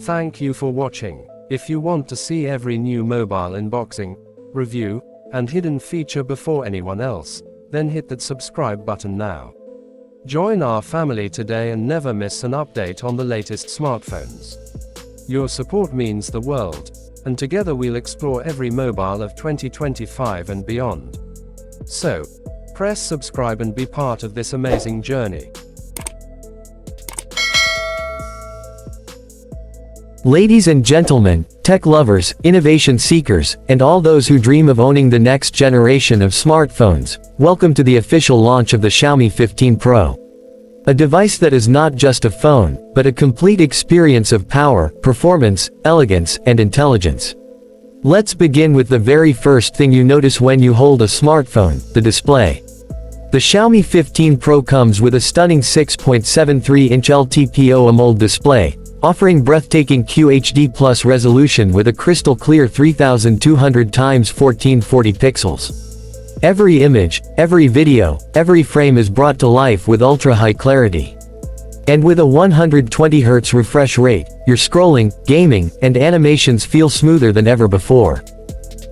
Thank you for watching. If you want to see every new mobile unboxing, review, and hidden feature before anyone else, then hit that subscribe button now. Join our family today and never miss an update on the latest smartphones. Your support means the world, and together we'll explore every mobile of 2025 and beyond. So, press subscribe and be part of this amazing journey. Ladies and gentlemen, tech lovers, innovation seekers, and all those who dream of owning the next generation of smartphones, welcome to the official launch of the Xiaomi 15 Pro. A device that is not just a phone, but a complete experience of power, performance, elegance, and intelligence. Let's begin with the very first thing you notice when you hold a smartphone, the display. The Xiaomi 15 Pro comes with a stunning 6.73-inch LTPO AMOLED display, offering breathtaking QHD+ resolution with a crystal clear 3200x1440 pixels. Every image, every video, every frame is brought to life with ultra-high clarity. And with a 120Hz refresh rate, your scrolling, gaming, and animations feel smoother than ever before.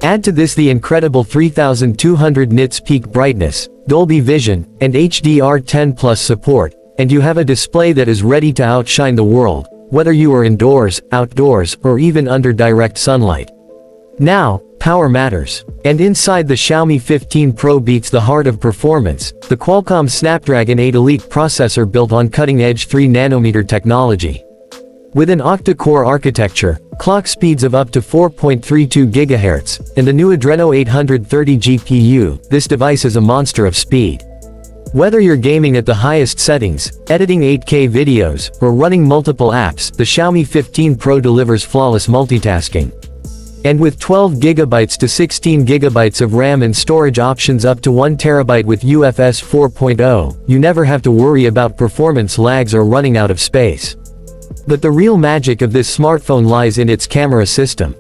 Add to this the incredible 3200 nits peak brightness, Dolby Vision, and HDR10+ support, and you have a display that is ready to outshine the world, whether you are indoors, outdoors, or even under direct sunlight. Now, power matters. And inside the Xiaomi 15 Pro beats the heart of performance, the Qualcomm Snapdragon 8 Elite processor built on cutting-edge 3nm technology. With an octa-core architecture, clock speeds of up to 4.32 GHz, and the new Adreno 830 GPU, this device is a monster of speed. Whether you're gaming at the highest settings, editing 8K videos, or running multiple apps, the Xiaomi 15 Pro delivers flawless multitasking. And with 12GB to 16GB of RAM and storage options up to 1TB with UFS 4.0, you never have to worry about performance lags or running out of space. But the real magic of this smartphone lies in its camera system.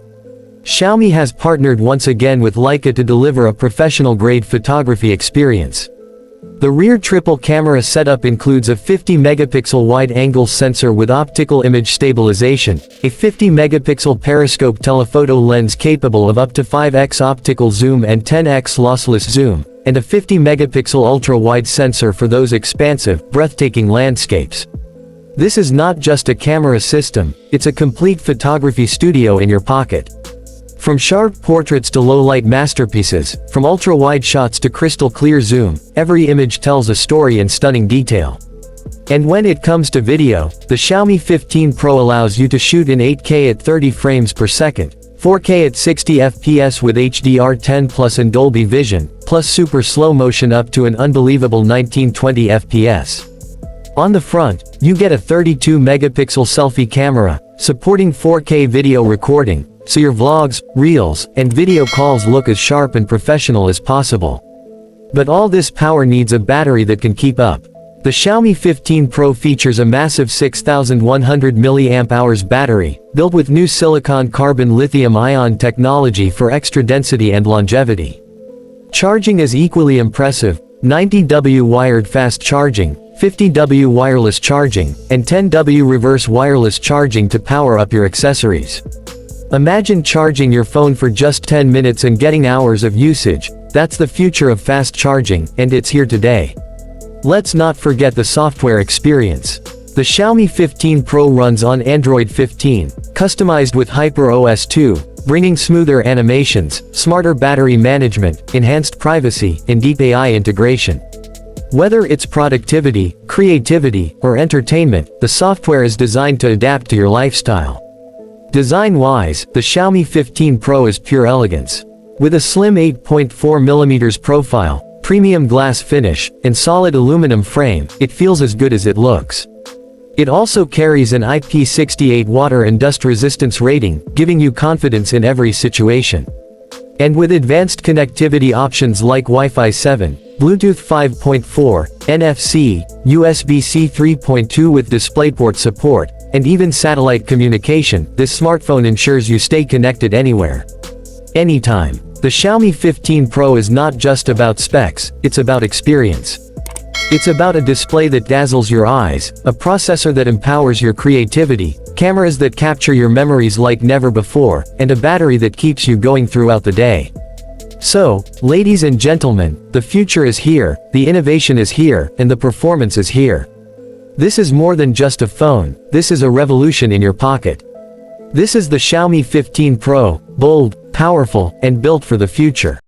Xiaomi has partnered once again with Leica to deliver a professional-grade photography experience. The rear triple camera setup includes a 50-megapixel wide-angle sensor with optical image stabilization, a 50-megapixel periscope telephoto lens capable of up to 5x optical zoom and 10x lossless zoom, and a 50-megapixel ultra-wide sensor for those expansive, breathtaking landscapes. This is not just a camera system, it's a complete photography studio in your pocket. From sharp portraits to low-light masterpieces, from ultra-wide shots to crystal-clear zoom, every image tells a story in stunning detail. And when it comes to video, the Xiaomi 15 Pro allows you to shoot in 8K at 30 frames per second, 4K at 60 FPS with HDR10+ and Dolby Vision, plus super slow motion up to an unbelievable 1920 FPS. On the front, you get a 32-megapixel selfie camera, supporting 4K video recording, so your vlogs, reels, and video calls look as sharp and professional as possible. But all this power needs a battery that can keep up. The Xiaomi 15 Pro features a massive 6100 mAh battery, built with new silicon-carbon lithium-ion technology for extra density and longevity. Charging is equally impressive: 90W wired fast charging, 50W wireless charging, and 10W reverse wireless charging to power up your accessories. Imagine charging your phone for just 10 minutes and getting hours of usage. That's the future of fast charging, and it's here today. Let's not forget the software experience. The Xiaomi 15 Pro runs on Android 15, customized with HyperOS 2, bringing smoother animations, smarter battery management, enhanced privacy, and deep AI integration. Whether it's productivity, creativity, or entertainment, the software is designed to adapt to your lifestyle. Design-wise, the Xiaomi 15 Pro is pure elegance. With a slim 8.4mm profile, premium glass finish, and solid aluminum frame, it feels as good as it looks. It also carries an IP68 water and dust resistance rating, giving you confidence in every situation. And with advanced connectivity options like Wi-Fi 7, Bluetooth 5.4, NFC, USB-C 3.2 with DisplayPort support, and even satellite communication, this smartphone ensures you stay connected anywhere, anytime. The Xiaomi 15 Pro is not just about specs, it's about experience. It's about a display that dazzles your eyes, a processor that empowers your creativity, cameras that capture your memories like never before, and a battery that keeps you going throughout the day. So, ladies and gentlemen, the future is here, the innovation is here, and the performance is here. This is more than just a phone, this is a revolution in your pocket. This is the Xiaomi 15 Pro, bold, powerful, and built for the future.